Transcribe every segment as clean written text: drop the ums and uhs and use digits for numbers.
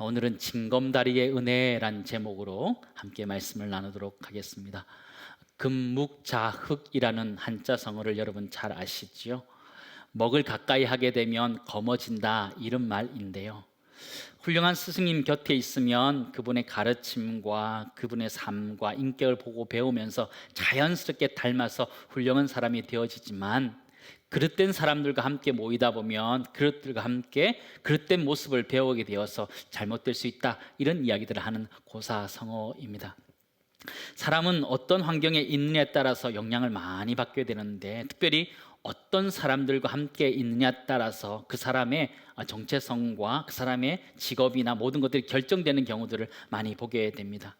오늘은 징검다리의 은혜란 제목으로 함께 말씀을 나누도록 하겠습니다. 금묵자흑이라는 한자 성어를 여러분 잘 아시죠? 먹을 가까이 하게 되면 검어진다, 이런 말인데요. 훌륭한 스승님 곁에 있으면 그분의 가르침과 그분의 삶과 인격을 보고 배우면서 자연스럽게 닮아서 훌륭한 사람이 되어지지만, 그릇된 사람들과 함께 모이다 보면 그릇들과 함께 그릇된 모습을 배우게 되어서 잘못될 수 있다, 이런 이야기들을 하는 고사성어입니다. 사람은 어떤 환경에 있느냐에 따라서 영향을 많이 받게 되는데, 특별히 어떤 사람들과 함께 있느냐에 따라서 그 사람의 정체성과 그 사람의 직업이나 모든 것들이 결정되는 경우들을 많이 보게 됩니다.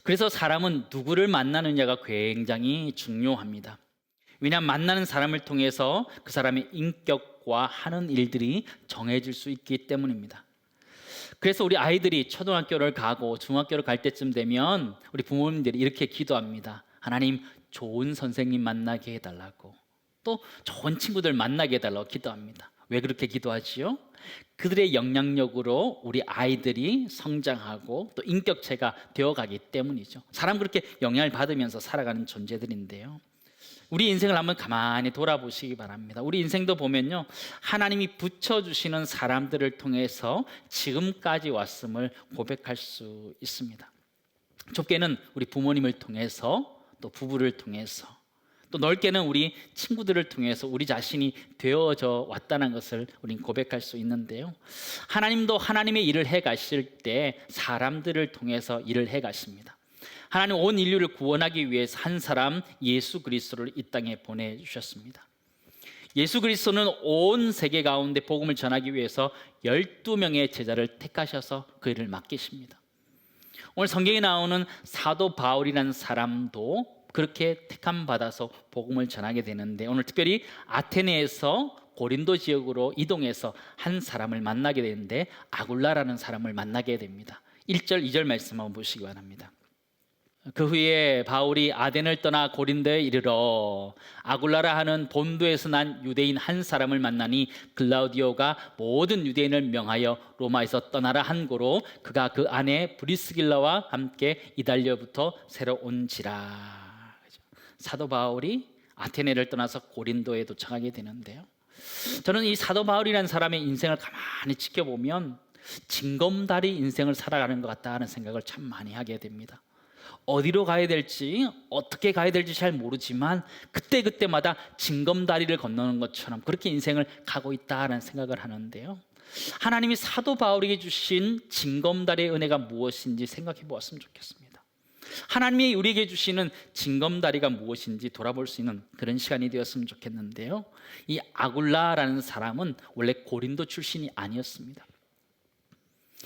그래서 사람은 누구를 만나느냐가 굉장히 중요합니다. 왜냐하면 만나는 사람을 통해서 그 사람의 인격과 하는 일들이 정해질 수 있기 때문입니다. 그래서 우리 아이들이 초등학교를 가고 중학교를 갈 때쯤 되면 우리 부모님들이 이렇게 기도합니다. 하나님, 좋은 선생님 만나게 해달라고, 또 좋은 친구들 만나게 해달라고 기도합니다. 왜 그렇게 기도하지요? 그들의 영향력으로 우리 아이들이 성장하고 또 인격체가 되어가기 때문이죠. 사람 그렇게 영향을 받으면서 살아가는 존재들인데요, 우리 인생을 한번 가만히 돌아보시기 바랍니다. 우리 인생도 보면요, 하나님이 붙여주시는 사람들을 통해서 지금까지 왔음을 고백할 수 있습니다. 좁게는 우리 부모님을 통해서, 또 부부를 통해서, 또 넓게는 우리 친구들을 통해서 우리 자신이 되어져 왔다는 것을 우리는 고백할 수 있는데요, 하나님도 하나님의 일을 해가실 때 사람들을 통해서 일을 해가십니다. 하나님 온 인류를 구원하기 위해서 한 사람, 예수 그리스도를 이 땅에 보내주셨습니다. 예수 그리스도는 온 세계 가운데 복음을 전하기 위해서 12명의 제자를 택하셔서 그 일을 맡기십니다. 오늘 성경에 나오는 사도 바울이라는 사람도 그렇게 택함 받아서 복음을 전하게 되는데, 오늘 특별히 아테네에서 고린도 지역으로 이동해서 한 사람을 만나게 되는데, 아굴라라는 사람을 만나게 됩니다. 1절 2절 말씀 한번 보시기 바랍니다. 그 후에 바울이 아덴을 떠나 고린도에 이르러 아굴라라 하는 본도에서 난 유대인 한 사람을 만나니, 글라우디오가 모든 유대인을 명하여 로마에서 떠나라 한 고로 그가 그 안에 브리스길라와 함께 이달려부터 새로 온지라. 사도 바울이 아테네를 떠나서 고린도에 도착하게 되는데요, 저는 이 사도 바울이라는 사람의 인생을 가만히 지켜보면 징검다리 인생을 살아가는 것 같다는 생각을 참 많이 하게 됩니다. 어디로 가야 될지, 어떻게 가야 될지 잘 모르지만 그때그때마다 징검다리를 건너는 것처럼 그렇게 인생을 가고 있다는 생각을 하는데요, 하나님이 사도 바울에게 주신 징검다리의 은혜가 무엇인지 생각해 보았으면 좋겠습니다. 하나님이 우리에게 주시는 징검다리가 무엇인지 돌아볼 수 있는 그런 시간이 되었으면 좋겠는데요, 이 아굴라라는 사람은 원래 고린도 출신이 아니었습니다.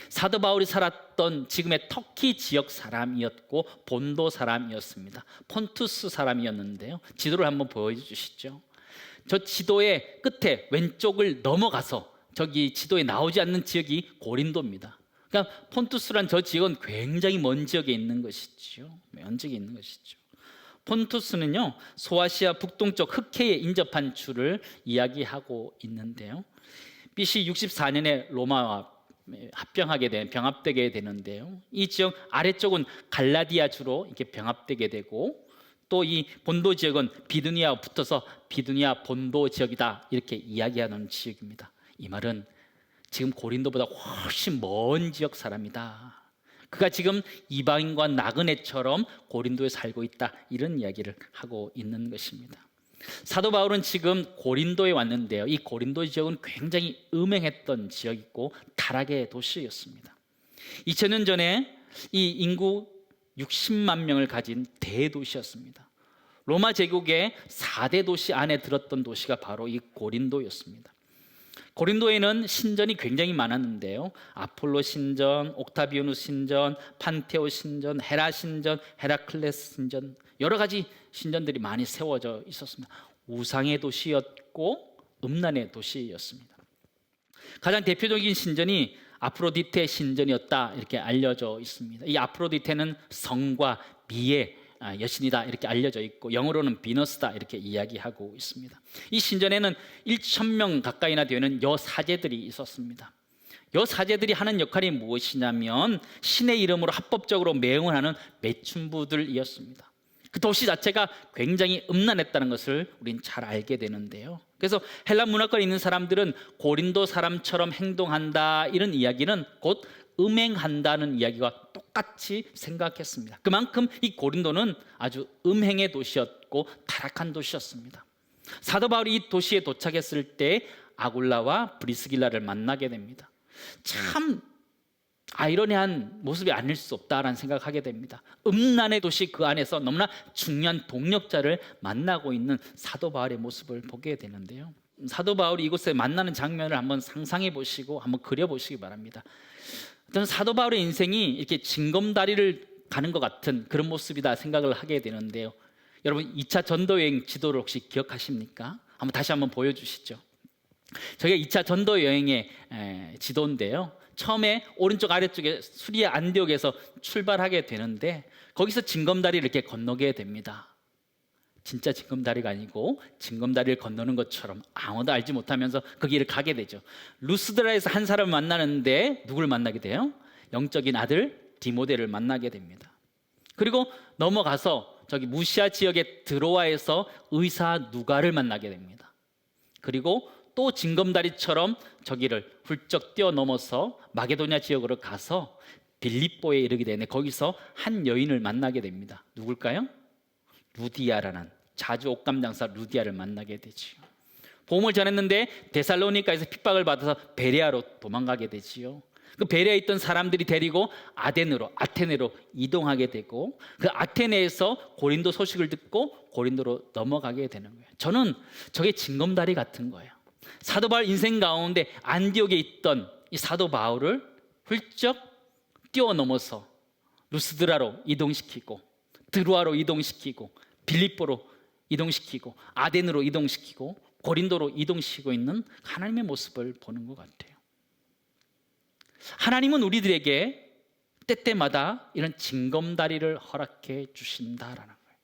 사도 바울이 살았던 지금의 터키 지역 사람이었고 본도 사람이었습니다. 폰투스 사람이었는데요, 지도를 한번 보여주시죠. 저 지도의 끝에 왼쪽을 넘어가서 저기 지도에 나오지 않는 지역이 고린도입니다. 그러니까 폰투스란 저 지역은 굉장히 먼 지역에 있는 것이죠. 먼 지역에 있는 것이죠. 폰투스는요, 소아시아 북동쪽 흑해에 인접한 줄을 이야기하고 있는데요, BC 64년에 로마와 병합되게 되는데요, 이 지역 아래쪽은 갈라디아 주로 이렇게 병합되게 되고, 또 이 본도 지역은 비두니아와 붙어서 비두니아 본도 지역이다, 이렇게 이야기하는 지역입니다. 이 말은 지금 고린도보다 훨씬 먼 지역 사람이다, 그가 지금 이방인과 나그네처럼 고린도에 살고 있다, 이런 이야기를 하고 있는 것입니다. 사도 바울은 지금 고린도에 왔는데요, 이 고린도 지역은 굉장히 음행했던 지역이고 타락의 도시였습니다. 2000년 전에 이 인구 60만 명을 가진 대도시였습니다. 로마 제국의 4대 도시 안에 들었던 도시가 바로 이 고린도였습니다. 고린도에는 신전이 굉장히 많았는데요, 아폴로 신전, 옥타비아누스 신전, 판테오 신전, 헤라 신전, 헤라클레스 신전, 여러 가지 신전들이 많이 세워져 있었습니다. 우상의 도시였고 음란의 도시였습니다. 가장 대표적인 신전이 아프로디테 신전이었다, 이렇게 알려져 있습니다. 이 아프로디테는 성과 미의 여신이다, 이렇게 알려져 있고 영어로는 비너스다, 이렇게 이야기하고 있습니다. 이 신전에는 1,000명 가까이나 되는 여사제들이 있었습니다. 이 사제들이 하는 역할이 무엇이냐면 신의 이름으로 합법적으로 매응을 하는 매춘부들이었습니다. 그 도시 자체가 굉장히 음란했다는 것을 우린 잘 알게 되는데요. 그래서 헬라 문화권에 있는 사람들은 고린도 사람처럼 행동한다, 이런 이야기는 곧 음행한다는 이야기와 똑같이 생각했습니다. 그만큼 이 고린도는 아주 음행의 도시였고 타락한 도시였습니다. 사도 바울이 이 도시에 도착했을 때 아굴라와 브리스길라를 만나게 됩니다. 참 아이러니한 모습이 아닐 수 없다라는 생각하게 됩니다. 음란의 도시 그 안에서 너무나 중요한 동력자를 만나고 있는 사도 바울의 모습을 보게 되는데요. 사도 바울이 이곳에 만나는 장면을 한번 상상해 보시고 한번 그려 보시기 바랍니다. 저는 사도 바울의 인생이 이렇게 징검다리를 가는 것 같은 그런 모습이다 생각을 하게 되는데요. 여러분 2차 전도여행 지도를 혹시 기억하십니까? 다시 한번 보여주시죠. 저게 2차 전도여행의 지도인데요. 처음에 오른쪽 아래쪽에 수리아 안디옥에서 출발하게 되는데 거기서 징검다리를 이렇게 건너게 됩니다. 진짜 징검다리가 아니고 징검다리를 건너는 것처럼 아무도 알지 못하면서 그 길을 가게 되죠. 루스드라에서 한 사람을 만나는데 누굴 만나게 돼요? 영적인 아들 디모데를 만나게 됩니다. 그리고 넘어가서 저기 무시아 지역의 드로아에서 의사 누가를 만나게 됩니다. 그리고 또 징검다리처럼 저기를 훌쩍 뛰어넘어서 마게도냐 지역으로 가서 빌립보에 이르게 되는데 거기서 한 여인을 만나게 됩니다. 누굴까요? 루디아라는 자주 옷감 장사 루디아를 만나게 되지요. 복음을 전했는데 데살로니가에서 핍박을 받아서 베레아로 도망가게 되지요. 그 베레아에 있던 사람들이 데리고 아테네로 이동하게 되고 그 아테네에서 고린도 소식을 듣고 고린도로 넘어가게 되는 거예요. 저는 저게 징검다리 같은 거예요. 사도 바울 인생 가운데 안디옥에 있던 이 사도 바울을 훌쩍 뛰어넘어서 루스드라로 이동시키고 드루아로 이동시키고 빌립보로 이동시키고 아덴으로 이동시키고 고린도로 이동시키고 있는 하나님의 모습을 보는 것 같아요. 하나님은 우리들에게 때때마다 이런 징검다리를 허락해 주신다라는 거예요.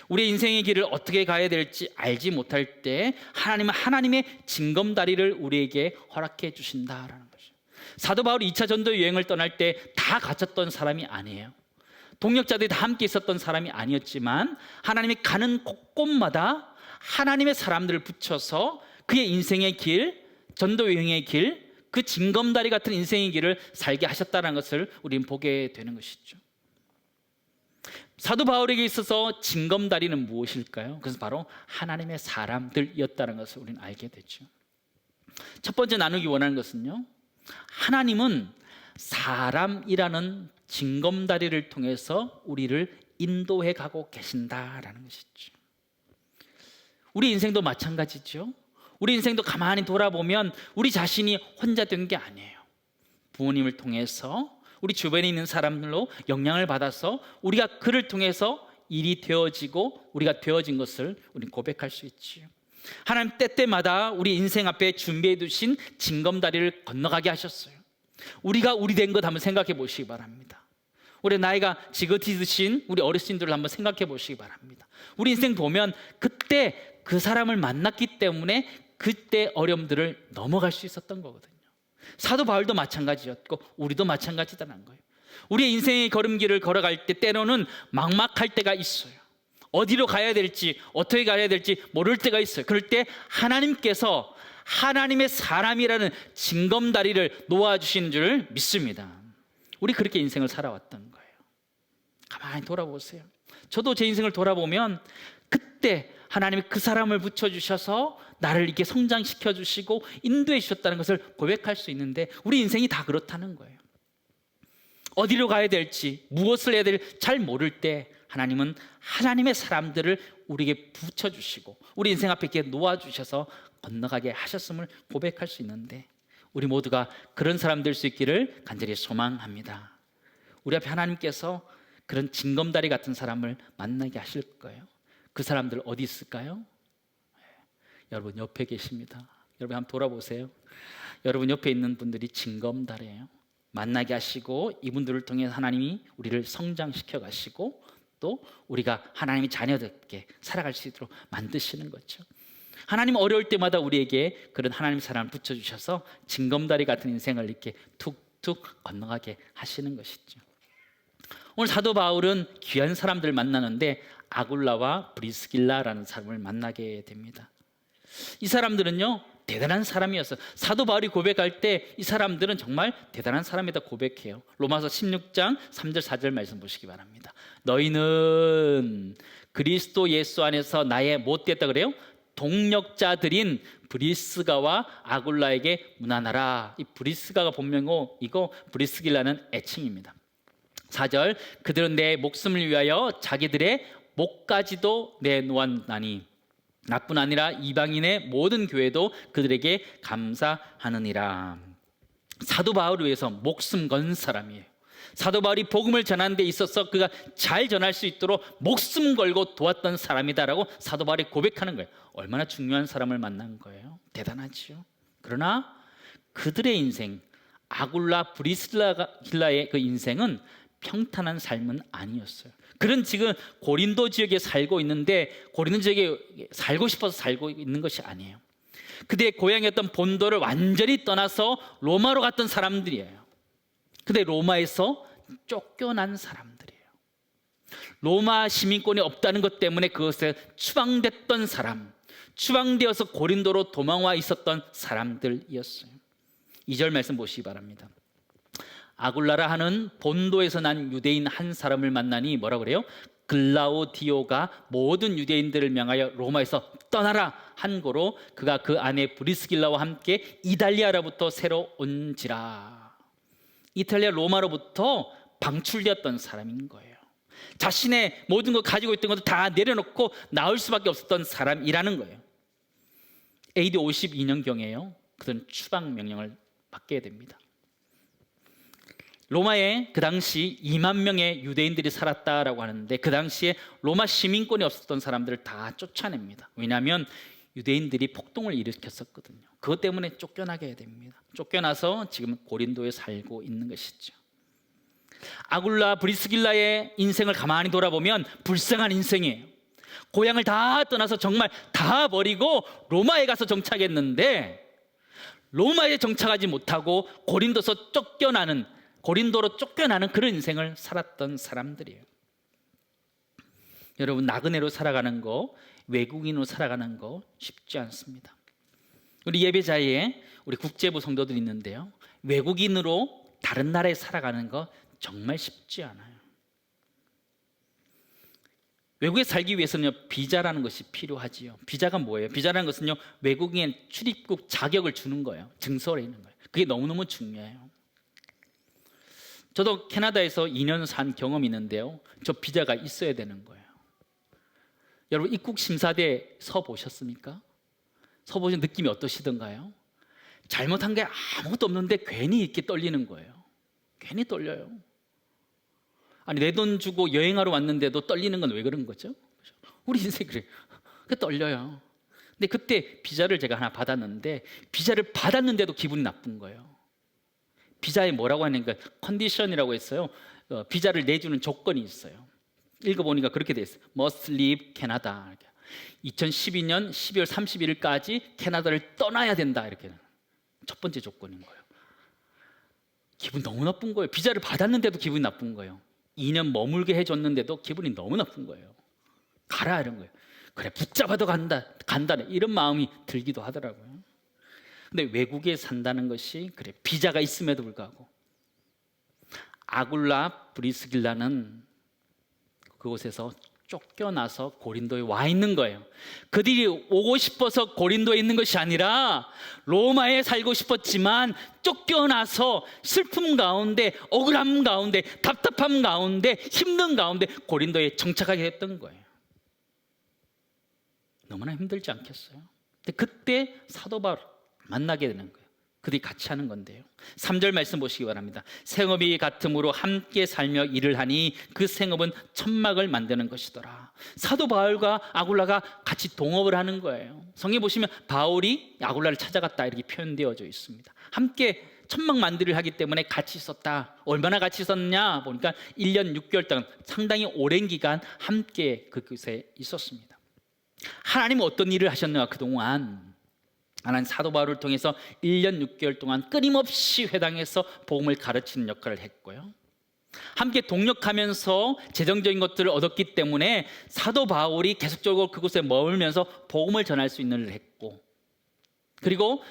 우리의 인생의 길을 어떻게 가야 될지 알지 못할 때 하나님은 하나님의 징검다리를 우리에게 허락해 주신다라는 거죠. 사도 바울이 2차 전도 여행을 떠날 때 다 갇혔던 사람이 아니에요. 동역자들이 다 함께 있었던 사람이 아니었지만 하나님이 가는 곳곳마다 하나님의 사람들을 붙여서 그의 인생의 길, 전도 여행의 길, 그 징검다리 같은 인생의 길을 살게 하셨다는 것을 우리는 보게 되는 것이죠. 사도 바울에게 있어서 징검다리는 무엇일까요? 그것은 바로 하나님의 사람들이었다는 것을 우리는 알게 되죠. 첫 번째 나누기 원하는 것은요, 하나님은 사람이라는 징검다리를 통해서 우리를 인도해 가고 계신다라는 것이죠. 우리 인생도 마찬가지죠. 우리 인생도 가만히 돌아보면 우리 자신이 혼자 된 게 아니에요. 부모님을 통해서 우리 주변에 있는 사람들로 영향을 받아서 우리가 그를 통해서 일이 되어지고 우리가 되어진 것을 우리는 고백할 수 있지요. 하나님 때때마다 우리 인생 앞에 준비해 두신 징검다리를 건너가게 하셨어요. 우리가 우리 된 것 한번 생각해 보시기 바랍니다. 우리 나이가 지긋이 우리 어르신들을 한번 생각해 보시기 바랍니다. 우리 인생 보면 그때 그 사람을 만났기 때문에 그때 어려움들을 넘어갈 수 있었던 거거든요. 사도 바울도 마찬가지였고 우리도 마찬가지다는 거예요. 우리의 인생의 걸음길을 걸어갈 때 때로는 막막할 때가 있어요. 어디로 가야 될지 어떻게 가야 될지 모를 때가 있어요. 그럴 때 하나님께서 하나님의 사람이라는 징검다리를 놓아주시는 줄 믿습니다. 우리 그렇게 인생을 살아왔던 거예요. 가만히 돌아보세요. 저도 제 인생을 돌아보면 그때 하나님이 그 사람을 붙여주셔서 나를 이렇게 성장시켜 주시고 인도해 주셨다는 것을 고백할 수 있는데 우리 인생이 다 그렇다는 거예요. 어디로 가야 될지 무엇을 해야 될지 잘 모를 때 하나님은 하나님의 사람들을 우리에게 붙여주시고 우리 인생 앞에 이렇게 놓아주셔서 건너가게 하셨음을 고백할 수 있는데 우리 모두가 그런 사람 될 수 있기를 간절히 소망합니다. 우리 앞에 하나님께서 그런 징검다리 같은 사람을 만나게 하실 거예요. 그 사람들 어디 있을까요? 여러분 옆에 계십니다. 여러분 한번 돌아보세요. 여러분 옆에 있는 분들이 징검다리예요. 만나게 하시고 이분들을 통해 하나님이 우리를 성장시켜 가시고 또 우리가 하나님의 자녀답게 살아갈 수 있도록 만드시는 거죠. 하나님 어려울 때마다 우리에게 그런 하나님의 사랑을 붙여주셔서 징검다리 같은 인생을 이렇게 툭툭 건너가게 하시는 것이죠. 오늘 사도 바울은 귀한 사람들 만나는데 아굴라와 브리스길라라는 사람을 만나게 됩니다. 이 사람들은요 대단한 사람이었어요. 사도 바울이 고백할 때 이 사람들은 정말 대단한 사람이다 고백해요. 로마서 16장 3절 4절 말씀 보시기 바랍니다. 너희는 그리스도 예수 안에서 나의 못됐다 그래요? 동력자들인 브리스가와 아굴라에게 문안하라. 이 브리스가가 본명이고 이거 브리스길라는 애칭입니다. 4절 그들은 내 목숨을 위하여 자기들의 목까지도 내놓았나니 나뿐 아니라 이방인의 모든 교회도 그들에게 감사하느니라. 사도 바울을 위해서 목숨 건 사람이에요. 사도 바울이 복음을 전하는 데 있어서 그가 잘 전할 수 있도록 목숨 걸고 도왔던 사람이다라고 사도 바울이 고백하는 거예요. 얼마나 중요한 사람을 만난 거예요. 대단하죠. 그러나 그들의 인생, 아굴라 브리스길라의 그 인생은 평탄한 삶은 아니었어요. 그는 지금 고린도 지역에 살고 있는데 고린도 지역에 살고 싶어서 살고 있는 것이 아니에요. 그들의 고향이었던 본도를 완전히 떠나서 로마로 갔던 사람들이에요. 근데 로마에서 쫓겨난 사람들이에요. 로마 시민권이 없다는 것 때문에 그것에 추방됐던 사람, 추방되어서 고린도로 도망와 있었던 사람들이었어요. 2절 말씀 보시기 바랍니다. 아굴라라 하는 본도에서 난 유대인 한 사람을 만나니 뭐라 그래요? 글라우디오가 모든 유대인들을 명하여 로마에서 떠나라 한 고로 그가 그 아내 브리스길라와 함께 이달리아로부터 새로 온지라. 이탈리아 로마로부터 방출되었던 사람인 거예요. 자신의 모든 것 가지고 있던 것도 다 내려놓고 나올 수밖에 없었던 사람이라는 거예요. AD 52년경에요 그들은 추방 명령을 받게 됩니다. 로마에 그 당시 2만 명의 유대인들이 살았다라고 하는데 그 당시에 로마 시민권이 없었던 사람들을 다 쫓아냅니다. 왜냐하면 유대인들이 폭동을 일으켰었거든요. 그것 때문에 쫓겨나게 됩니다. 쫓겨나서 지금 고린도에 살고 있는 것이죠. 아굴라 브리스길라의 인생을 가만히 돌아보면 불쌍한 인생이에요. 고향을 다 떠나서 정말 다 버리고 로마에 가서 정착했는데 로마에 정착하지 못하고 고린도로 쫓겨나는 그런 인생을 살았던 사람들이에요. 여러분 나그네로 살아가는 거, 외국인으로 살아가는 거 쉽지 않습니다. 우리 예배자리에 우리 국제부 성도들이 있는데요, 외국인으로 다른 나라에 살아가는 거 정말 쉽지 않아요. 외국에 살기 위해서는 비자라는 것이 필요하지요. 비자가 뭐예요? 비자라는 것은요 외국인 출입국 자격을 주는 거예요. 증서를 있는 거예요. 그게 너무너무 중요해요. 저도 캐나다에서 2년 산 경험이 있는데요, 저 비자가 있어야 되는 거예요. 여러분 입국 심사대 서 보셨습니까? 서 보신 느낌이 어떠시던가요? 잘못한 게 아무것도 없는데 괜히 이렇게 떨리는 거예요. 괜히 떨려요. 아니 내 돈 주고 여행하러 왔는데도 떨리는 건 왜 그런 거죠? 우리 인생 그래요. 떨려요. 근데 그때 비자를 제가 하나 받았는데 비자를 받았는데도 기분이 나쁜 거예요. 비자에 뭐라고 하니까 컨디션이라고 했어요. 비자를 내주는 조건이 있어요. 읽어보니까 그렇게 돼 있어요. Must leave Canada. 2012년 12월 31일까지 캐나다를 떠나야 된다. 이렇게 첫 번째 조건인 거예요. 기분 너무 나쁜 거예요. 비자를 받았는데도 기분이 나쁜 거예요. 2년 머물게 해줬는데도 기분이 너무 나쁜 거예요. 가라 이런 거예요. 그래 붙잡아도 간다네 이런 마음이 들기도 하더라고요. 근데 외국에 산다는 것이 그래 비자가 있음에도 불구하고 아굴라 브리스길라는 그곳에서 쫓겨나서 고린도에 와 있는 거예요. 그들이 오고 싶어서 고린도에 있는 것이 아니라 로마에 살고 싶었지만 쫓겨나서 슬픔 가운데, 억울함 가운데, 답답함 가운데, 힘든 가운데 고린도에 정착하게 됐던 거예요. 너무나 힘들지 않겠어요? 근데 그때 사도 바울 만나게 되는 거예요. 그들이 같이 하는 건데요, 3절 말씀 보시기 바랍니다. 생업이 같음으로 함께 살며 일을 하니 그 생업은 천막을 만드는 것이더라. 사도 바울과 아굴라가 같이 동업을 하는 거예요. 성경에 보시면 바울이 아굴라를 찾아갔다 이렇게 표현되어져 있습니다. 함께 천막 만들기를 하기 때문에 같이 있었다. 얼마나 같이 있었냐 보니까 1년 6개월 동안 상당히 오랜 기간 함께 그곳에 있었습니다. 하나님은 어떤 일을 하셨는가? 그동안 하나님 사도 바울을 통해서 1년 6개월 동안 끊임없이 회당에서 복음을 가르치는 역할을 했고요, 함께 동역하면서 재정적인 것들을 얻었기 때문에 사도 바울이 계속적으로 그곳에 머물면서 복음을 전할 수 있는 일을 했고, 그리고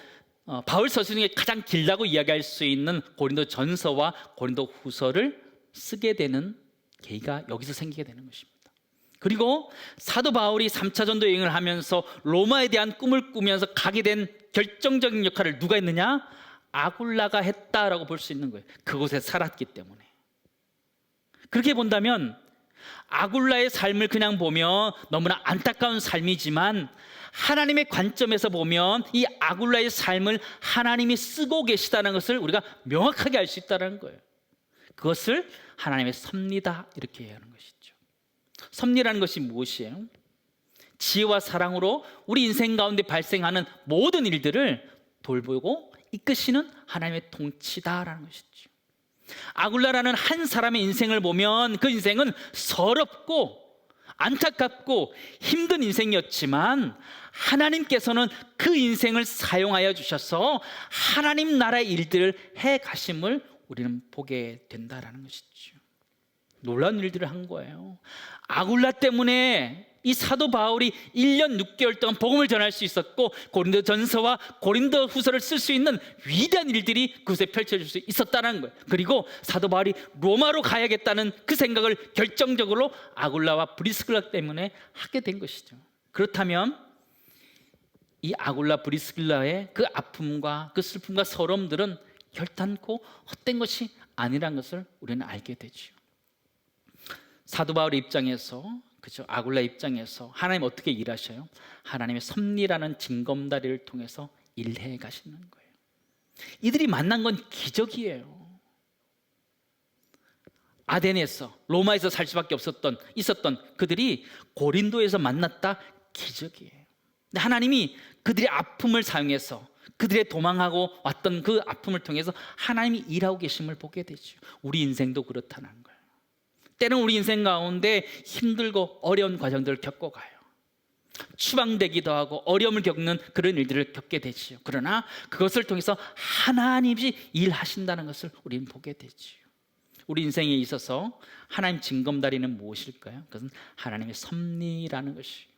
바울 서신 중에 가장 길다고 이야기할 수 있는 고린도 전서와 고린도 후서를 쓰게 되는 계기가 여기서 생기게 되는 것입니다. 그리고 사도 바울이 3차 전도 여행을 하면서 로마에 대한 꿈을 꾸면서 가게 된 결정적인 역할을 누가 했느냐? 아굴라가 했다라고 볼 수 있는 거예요. 그곳에 살았기 때문에. 그렇게 본다면 아굴라의 삶을 그냥 보면 너무나 안타까운 삶이지만, 하나님의 관점에서 보면 이 아굴라의 삶을 하나님이 쓰고 계시다는 것을 우리가 명확하게 알 수 있다는 거예요. 그것을 하나님의 섭리다 이렇게 이해하는 것이죠. 섭리라는 것이 무엇이에요? 지혜와 사랑으로 우리 인생 가운데 발생하는 모든 일들을 돌보고 이끄시는 하나님의 통치다라는 것이죠. 아굴라라는 한 사람의 인생을 보면 그 인생은 서럽고 안타깝고 힘든 인생이었지만, 하나님께서는 그 인생을 사용하여 주셔서 하나님 나라의 일들을 해 가심을 우리는 보게 된다라는 것이죠. 놀라운 일들을 한 거예요. 아굴라 때문에 이 사도 바울이 1년 6개월 동안 복음을 전할 수 있었고, 고린도 전서와 고린도 후서를 쓸 수 있는 위대한 일들이 그곳에 펼쳐질 수 있었다는 거예요. 그리고 사도 바울이 로마로 가야겠다는 그 생각을 결정적으로 아굴라와 브리스길라 때문에 하게 된 것이죠. 그렇다면 이 아굴라 브리스길라의 그 아픔과 그 슬픔과 서러움들은 결단코 헛된 것이 아니라는 것을 우리는 알게 되죠. 사도 바울의 입장에서, 그죠, 아굴라 입장에서 하나님 어떻게 일하셔요? 하나님의 섭리라는 징검다리를 통해서 일해 가시는 거예요. 이들이 만난 건 기적이에요. 아덴에서, 로마에서 살 수밖에 있었던 그들이 고린도에서 만났다, 기적이에요. 근데 하나님이 그들의 아픔을 사용해서, 그들의 도망하고 왔던 그 아픔을 통해서 하나님이 일하고 계심을 보게 되죠. 우리 인생도 그렇다는 거예요. 때는 우리 인생 가운데 힘들고 어려운 과정들을 겪어가요. 추방되기도 하고 어려움을 겪는 그런 일들을 겪게 되지요. 그러나 그것을 통해서 하나님이 일하신다는 것을 우리는 보게 되지요. 우리 인생에 있어서 하나님 징검다리는 무엇일까요? 그것은 하나님의 섭리라는 것이에요.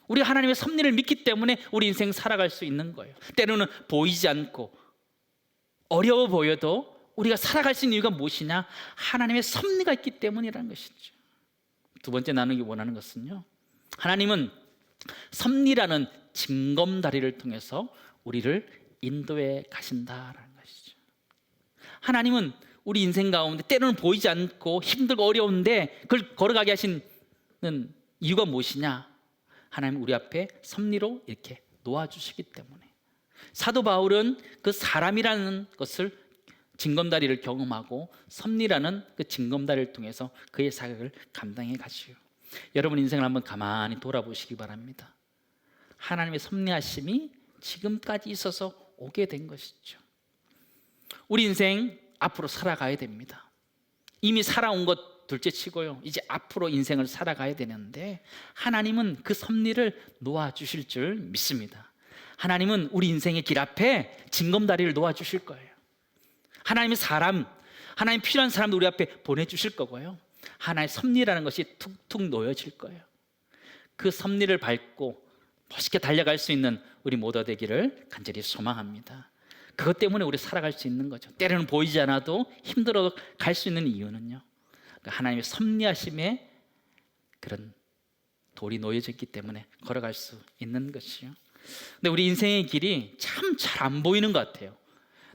우리가 하나님의 섭리를 믿기 때문에 우리 인생 살아갈 수 있는 거예요. 때로는 보이지 않고 어려워 보여도 우리가 살아갈 수 있는 이유가 무엇이냐? 하나님의 섭리가 있기 때문이라는 것이죠. 두 번째 나누기 원하는 것은요, 하나님은 섭리라는 징검다리를 통해서 우리를 인도해 가신다라는 것이죠. 하나님은 우리 인생 가운데 때로는 보이지 않고 힘들고 어려운데 그걸 걸어가게 하시는 이유가 무엇이냐? 하나님 우리 앞에 섭리로 이렇게 놓아주시기 때문에. 사도 바울은 그 사람이라는 것을, 징검다리를 경험하고 섭리라는 그 징검다리를 통해서 그의 사역을 감당해 가시오. 여러분 인생을 한번 가만히 돌아보시기 바랍니다. 하나님의 섭리하심이 지금까지 있어서 오게 된 것이죠. 우리 인생 앞으로 살아가야 됩니다. 이미 살아온 것 둘째치고요, 이제 앞으로 인생을 살아가야 되는데 하나님은 그 섭리를 놓아주실 줄 믿습니다. 하나님은 우리 인생의 길 앞에 징검다리를 놓아주실 거예요. 하나님의 사람, 하나님 필요한 사람도 우리 앞에 보내주실 거고요, 하나의 섭리라는 것이 툭툭 놓여질 거예요. 그 섭리를 밟고 멋있게 달려갈 수 있는 우리 모두 되기를 간절히 소망합니다. 그것 때문에 우리 살아갈 수 있는 거죠. 때로는 보이지 않아도 힘들어 갈 수 있는 이유는요, 하나님의 섭리하심에 그런 돌이 놓여졌기 때문에 걸어갈 수 있는 것이요. 근데 우리 인생의 길이 참 잘 안 보이는 것 같아요.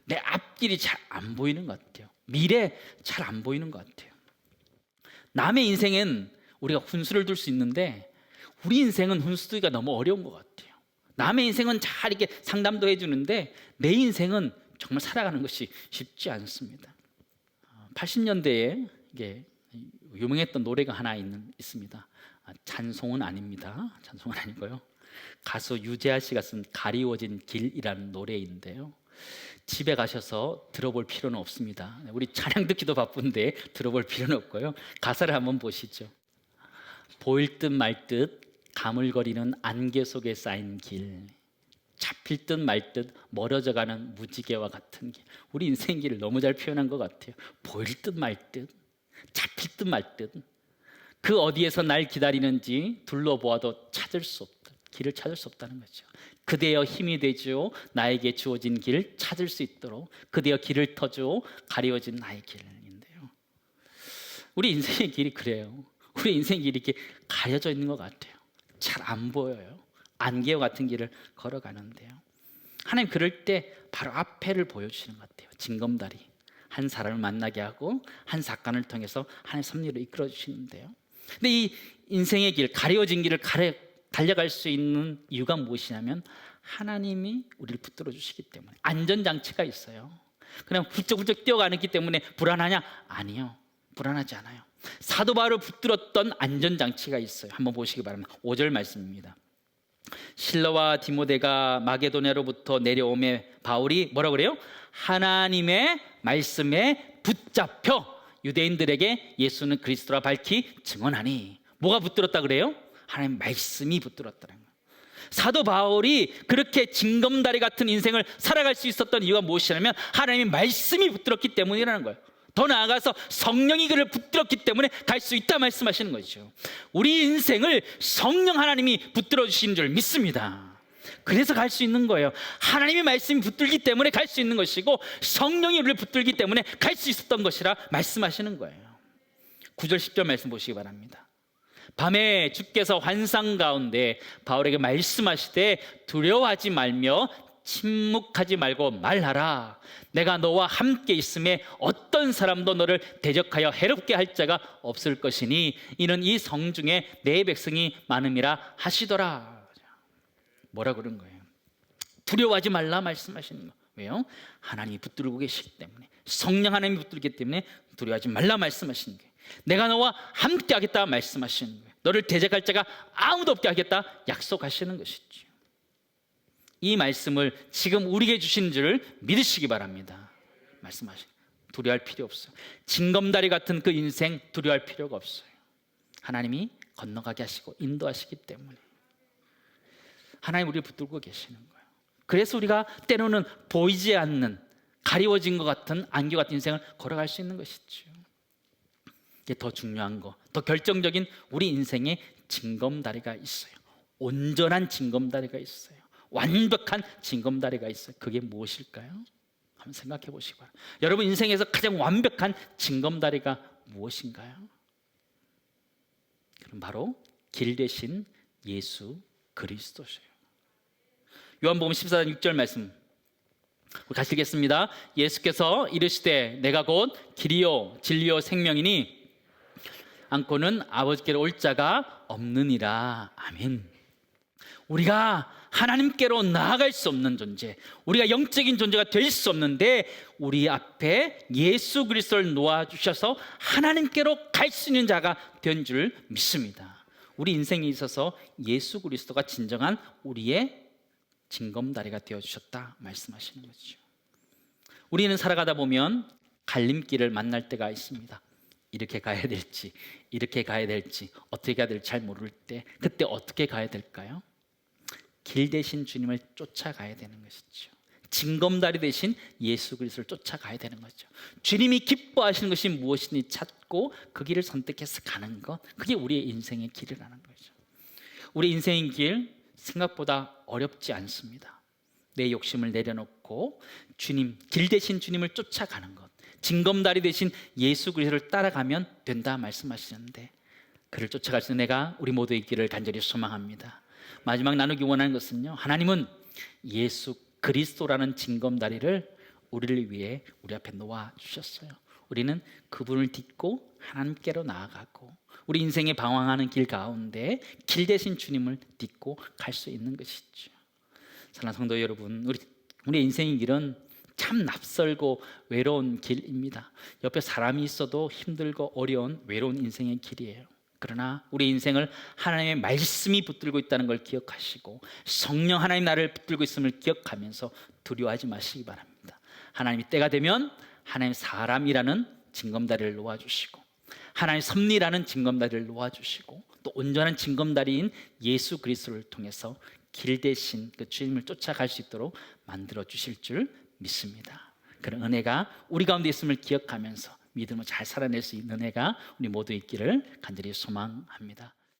내 앞길이 잘 안 보이는 것 같아요. 미래 잘 안 보이는 것 같아요. 남의 인생엔 우리가 훈수를 둘 수 있는데 우리 인생은 훈수 두기가 너무 어려운 것 같아요. 남의 인생은 잘 이렇게 상담도 해주는데 내 인생은 정말 살아가는 것이 쉽지 않습니다. 80년대에 이게 유명했던 노래가 하나 있습니다. 찬송은 아닙니다. 찬송은 아니고요, 가수 유재하 씨가 쓴 가리워진 길이라는 노래인데요, 집에 가셔서 들어볼 필요는 없습니다. 우리 찬양 듣기도 바쁜데 들어볼 필요는 없고요, 가사를 한번 보시죠. 보일 듯 말 듯 가물거리는 안개 속에 쌓인 길, 잡힐 듯 말 듯 멀어져가는 무지개와 같은 길. 우리 인생 길을 너무 잘 표현한 것 같아요. 보일 듯 말 듯, 잡힐 듯 말 듯. 그 어디에서 날 기다리는지 둘러보아도 찾을 수 없다. 길을 찾을 수 없다는 거죠. 그대여 힘이 되죠. 나에게 주어진 길 찾을 수 있도록 그대여 길을 터줘 가리워진 나의 길인데요. 우리 인생의 길이 그래요. 우리 인생 길이 이렇게 가려져 있는 것 같아요. 잘 안 보여요. 안개와 같은 길을 걸어가는데요. 하나님 그럴 때 바로 앞에를 보여주시는 것 같아요. 징검다리. 한 사람을 만나게 하고 한 사건을 통해서 하나님 섭리로 이끌어 주시는데요. 근데 이 인생의 길, 가려진 길을 달려갈 수 있는 이유가 무엇이냐면 하나님이 우리를 붙들어 주시기 때문에. 안전장치가 있어요. 그냥 훌쩍훌쩍 뛰어가기 때문에 불안하냐? 아니요, 불안하지 않아요. 사도 바울을 붙들었던 안전장치가 있어요. 한번 보시기 바랍니다. 5절 말씀입니다. 실라와 디모데가 마게도냐로부터 내려오매 바울이 뭐라고 그래요? 하나님의 말씀에 붙잡혀 유대인들에게 예수는 그리스도라 밝히 증언하니. 뭐가 붙들었다 그래요? 하나님 말씀이 붙들었다는 거예요. 사도 바울이 그렇게 징검다리 같은 인생을 살아갈 수 있었던 이유가 무엇이냐면 하나님의 말씀이 붙들었기 때문이라는 거예요. 더 나아가서 성령이 그를 붙들었기 때문에 갈 수 있다 말씀하시는 거죠. 우리 인생을 성령 하나님이 붙들어 주시는 줄 믿습니다. 그래서 갈 수 있는 거예요. 하나님의 말씀이 붙들기 때문에 갈 수 있는 것이고 성령이 우리를 붙들기 때문에 갈 수 있었던 것이라 말씀하시는 거예요. 9절 10절 말씀 보시기 바랍니다. 밤에 주께서 환상 가운데 바울에게 말씀하시되 두려워하지 말며 침묵하지 말고 말하라. 내가 너와 함께 있음에 어떤 사람도 너를 대적하여 해롭게 할 자가 없을 것이니 이는 이 성 중에 내 백성이 많음이라 하시더라. 뭐라 그런 거예요? 두려워하지 말라 말씀하시는 거예요. 왜요? 하나님이 붙들고 계시기 때문에, 성령 하나님이 붙들기 때문에 두려워하지 말라 말씀하시는 거예요. 내가 너와 함께 하겠다 말씀하시는 거예요. 너를 대적할 자가 아무도 없게 하겠다 약속하시는 것이죠. 이 말씀을 지금 우리에게 주신 줄을 믿으시기 바랍니다. 말씀하시고 두려워할 필요 없어요. 징검다리 같은 그 인생 두려워할 필요가 없어요. 하나님이 건너가게 하시고 인도하시기 때문에 하나님 우리를 붙들고 계시는 거예요. 그래서 우리가 때로는 보이지 않는 가리워진 것 같은 안개 같은 인생을 걸어갈 수 있는 것이죠. 이게 더 중요한 거, 더 결정적인 우리 인생에 징검다리가 있어요. 온전한 징검다리가 있어요. 완벽한 징검다리가 있어요. 그게 무엇일까요? 한번 생각해 보시기 바랍니다. 여러분 인생에서 가장 완벽한 징검다리가 무엇인가요? 그럼 바로 길 대신 예수 그리스도세요. 요한복음 14장 6절 말씀 같이 읽겠습니다. 예수께서 이르시되 내가 곧 길이요 진리요 생명이니 않고는 아버지께로 올 자가 없느니라. 아멘. 우리가 하나님께로 나아갈 수 없는 존재, 우리가 영적인 존재가 될 수 없는데 우리 앞에 예수 그리스도를 놓아주셔서 하나님께로 갈 수 있는 자가 된 줄 믿습니다. 우리 인생에 있어서 예수 그리스도가 진정한 우리의 징검다리가 되어주셨다 말씀하시는 거죠. 우리는 살아가다 보면 갈림길을 만날 때가 있습니다. 이렇게 가야 될지 이렇게 가야 될지 어떻게 가야 될지 잘 모를 때, 그때 어떻게 가야 될까요? 길 대신 주님을 쫓아가야 되는 것이죠. 징검다리 대신 예수 그리스도를 쫓아가야 되는 거죠. 주님이 기뻐하시는 것이 무엇인지 찾고 그 길을 선택해서 가는 것, 그게 우리의 인생의 길이라는 거죠. 우리 인생의 길 생각보다 어렵지 않습니다. 내 욕심을 내려놓고 주님, 길 대신 주님을 쫓아가는 것, 징검다리 대신 예수 그리스도를 따라가면 된다 말씀하시는데 그를 쫓아갈 수 있는 내가 우리 모두의 길을 간절히 소망합니다. 마지막 나누기 원하는 것은요, 하나님은 예수 그리스도라는 징검다리를 우리를 위해 우리 앞에 놓아 주셨어요. 우리는 그분을 딛고 하나님께로 나아가고 우리 인생에 방황하는 길 가운데 길 대신 주님을 딛고 갈 수 있는 것이죠. 사랑하는 성도 여러분, 우리 인생의 길은 참 낯설고 외로운 길입니다. 옆에 사람이 있어도 힘들고 어려운 외로운 인생의 길이에요. 그러나 우리 인생을 하나님의 말씀이 붙들고 있다는 걸 기억하시고 성령 하나님 나를 붙들고 있음을 기억하면서 두려워하지 마시기 바랍니다. 하나님이 때가 되면 하나님 사람이라는 징검다리를 놓아주시고 하나님의 섭리라는 징검다리를 놓아주시고 또 온전한 징검다리인 예수 그리스도를 통해서 길 대신 그 주님을 쫓아갈 수 있도록 만들어 주실 줄 믿습니다. 그런 은혜가 우리 가운데 있음을 기억하면서 믿음을 잘 살아낼 수 있는 은혜가 우리 모두 있기를 간절히 소망합니다.